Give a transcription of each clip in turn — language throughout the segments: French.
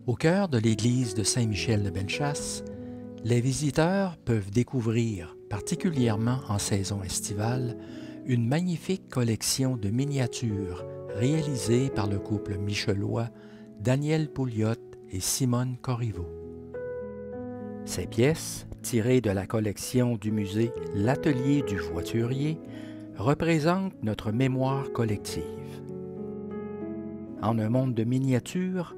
Au cœur de l'église de Saint-Michel-de-Bellechasse, les visiteurs peuvent découvrir, particulièrement en saison estivale, une magnifique collection de miniatures réalisées par le couple michelois Daniel Pouliot et Simone Corriveau. Ces pièces, tirées de la collection du musée L'Atelier du Voiturier, représentent notre mémoire collective. En un monde de miniatures,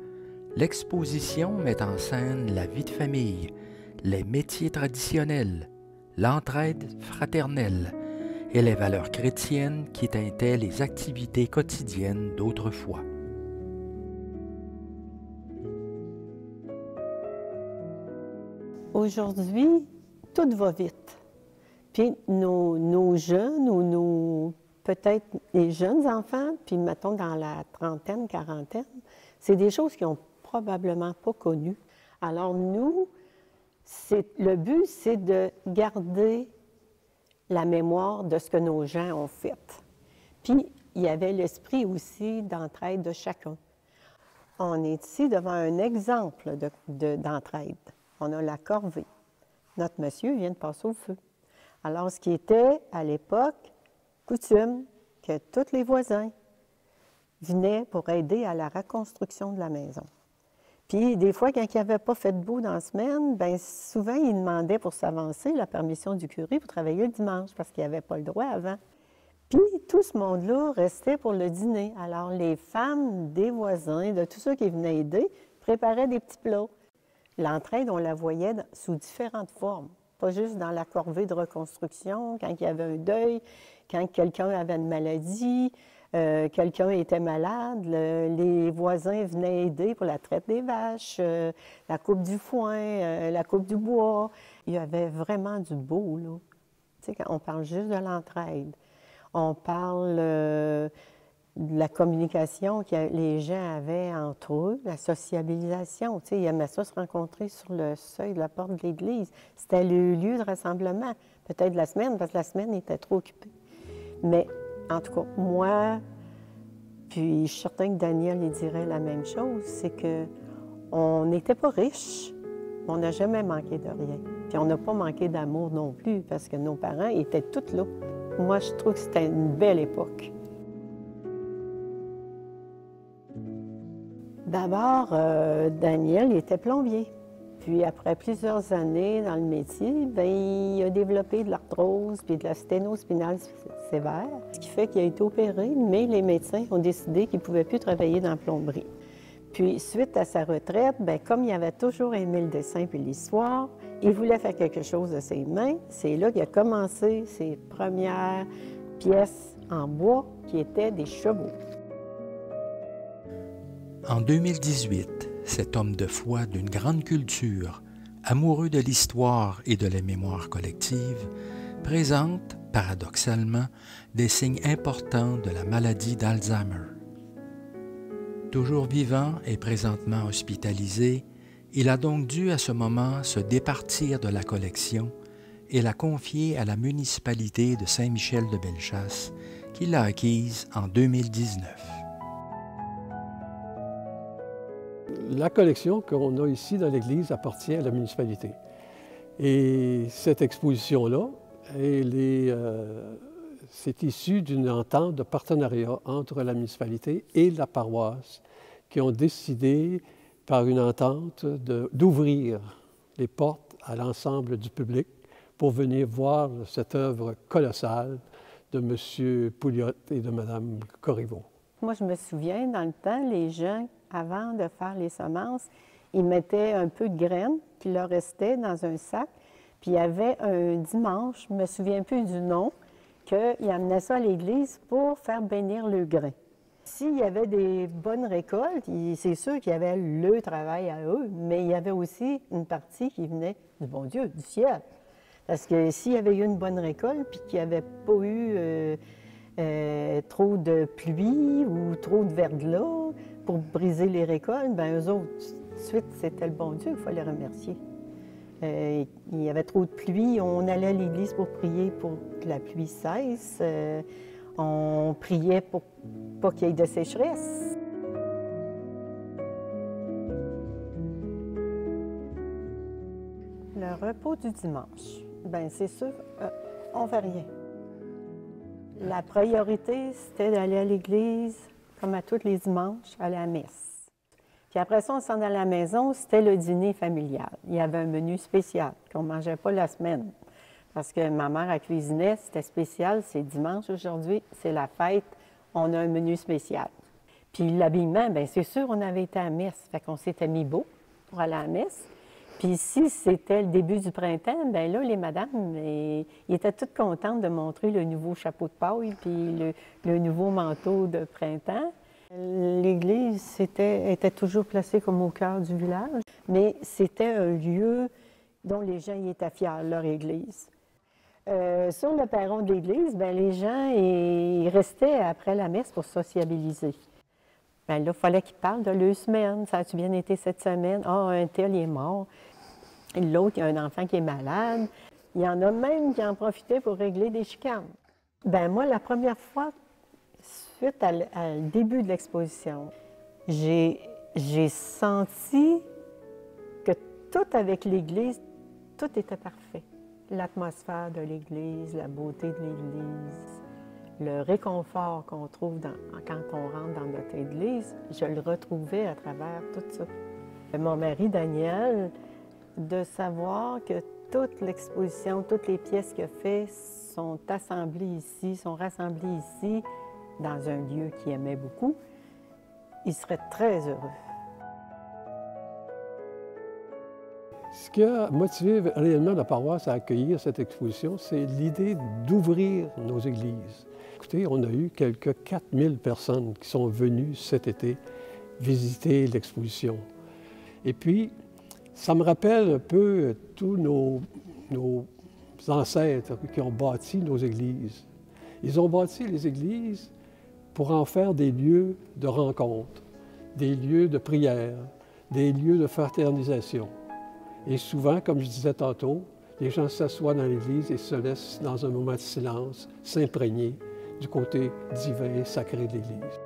l'exposition met en scène la vie de famille, les métiers traditionnels, l'entraide fraternelle et les valeurs chrétiennes qui teintaient les activités quotidiennes d'autrefois. Aujourd'hui, tout va vite. Puis nos jeunes ou peut-être les jeunes enfants, puis mettons dans la trentaine, quarantaine, c'est des choses qu'ils n'ont probablement pas connues. Alors nous, le but, c'est de garder la mémoire de ce que nos gens ont fait. Puis il y avait l'esprit aussi d'entraide de chacun. On est ici devant un exemple d'entraide. On a la corvée. Notre monsieur vient de passer au feu. Alors, ce qui était, à l'époque, coutume, que tous les voisins venaient pour aider à la reconstruction de la maison. Puis, des fois, quand il n'y avait pas fait beau dans la semaine, bien, souvent, ils demandaient pour s'avancer la permission du curé pour travailler le dimanche, parce qu'il n'y avait pas le droit avant. Puis, tout ce monde-là restait pour le dîner. Alors, les femmes des voisins, de tous ceux qui venaient aider, préparaient des petits plats. L'entraide, on la voyait sous différentes formes, pas juste dans la corvée de reconstruction, quand il y avait un deuil, quand quelqu'un avait une maladie, quelqu'un était malade, les voisins venaient aider pour la traite des vaches, la coupe du foin, la coupe du bois. Il y avait vraiment du beau, là. Tu sais, quand on parle juste de l'entraide, on parle de la communication que les gens avaient entre eux, la sociabilisation. Tu sais, ils aimaient ça se rencontrer sur le seuil de la porte de l'église. C'était le lieu de rassemblement, peut-être la semaine, parce que la semaine était trop occupée. Mais, en tout cas, moi, puis je suis certain que Daniel il dirait la même chose, c'est que on n'était pas riches, mais on n'a jamais manqué de rien. Puis on n'a pas manqué d'amour non plus, parce que nos parents étaient tous là. Moi, je trouve que c'était une belle époque. D'abord, Daniel, il était plombier. Puis après plusieurs années dans le métier, bien, il a développé de l'arthrose puis de la sténospinale sévère, ce qui fait qu'il a été opéré, mais les médecins ont décidé qu'il ne pouvait plus travailler dans la plomberie. Puis, suite à sa retraite, bien, comme il avait toujours aimé le dessin puis l'histoire, il voulait faire quelque chose de ses mains. C'est là qu'il a commencé ses premières pièces en bois qui étaient des chevaux. En 2018, cet homme de foi d'une grande culture, amoureux de l'histoire et de la mémoire collective, présente, paradoxalement, des signes importants de la maladie d'Alzheimer. Toujours vivant et présentement hospitalisé, il a donc dû à ce moment se départir de la collection et la confier à la municipalité de Saint-Michel-de-Bellechasse, qui l'a acquise en 2019. La collection qu'on a ici dans l'église appartient à la municipalité. Et cette exposition-là, c'est issu d'une entente de partenariat entre la municipalité et la paroisse qui ont décidé, par une entente, d'ouvrir les portes à l'ensemble du public pour venir voir cette œuvre colossale de M. Pouliot et de Mme Corriveau. Moi, je me souviens, dans le temps, les gens, avant de faire les semences, ils mettaient un peu de graines qui leur restait dans un sac. Puis il y avait un dimanche, je ne me souviens plus du nom, qu'ils amenaient ça à l'église pour faire bénir le grain. S'il y avait des bonnes récoltes, c'est sûr qu'il y avait le travail à eux, mais il y avait aussi une partie qui venait du bon Dieu, du ciel. Parce que s'il y avait eu une bonne récolte, puis qu'il n'y avait pas eu trop de pluie ou trop de verglas pour briser les récoltes, bien eux autres, tout de suite, c'était le bon Dieu, il faut les remercier. Il y avait trop de pluie, on allait à l'église pour prier pour que la pluie cesse. On priait pour pas qu'il y ait de sécheresse. repos du dimanche. Bien, c'est sûr, on ne fait rien. La priorité, c'était d'aller à l'église, comme à tous les dimanches, aller à la messe. Puis après ça, on s'en allait à la maison, c'était le dîner familial. Il y avait un menu spécial qu'on ne mangeait pas la semaine. Parce que ma mère, elle cuisinait, c'était spécial, c'est dimanche aujourd'hui, c'est la fête, on a un menu spécial. Puis l'habillement, bien c'est sûr, on avait été à la messe, fait qu'on s'était mis beau pour aller à la messe. Puis si c'était le début du printemps, bien là, les madames, ils étaient toutes contentes de montrer le nouveau chapeau de paille puis le nouveau manteau de printemps. L'église était toujours placée comme au cœur du village, mais c'était un lieu dont les gens y étaient fiers, leur église. Sur le perron de l'église, bien, les gens ils restaient après la messe pour sociabiliser. Bien là, il fallait qu'ils parlent de leur semaine. Ça a-tu bien été cette semaine? Ah, un tel, il est mort. L'autre, il y a un enfant qui est malade. Il y en a même qui en profitaient pour régler des chicanes. Bien, moi, la première fois, suite à le début de l'exposition, j'ai senti que tout avec l'Église, tout était parfait. L'atmosphère de l'Église, la beauté de l'Église, le réconfort qu'on trouve quand on rentre dans notre Église, je le retrouvais à travers tout ça. Mon mari, Daniel, de savoir que toute l'exposition, toutes les pièces qu'il a faites sont assemblées ici, sont rassemblées ici, dans un lieu qu'il aimait beaucoup, il serait très heureux. Ce qui a motivé réellement la paroisse à accueillir cette exposition, c'est l'idée d'ouvrir nos églises. Écoutez, on a eu quelques 4000 personnes qui sont venues cet été visiter l'exposition. Et puis, ça me rappelle un peu tous nos ancêtres qui ont bâti nos églises. Ils ont bâti les églises pour en faire des lieux de rencontre, des lieux de prière, des lieux de fraternisation. Et souvent, comme je disais tantôt, les gens s'assoient dans l'église et se laissent, dans un moment de silence, s'imprégner du côté divin et sacré de l'église.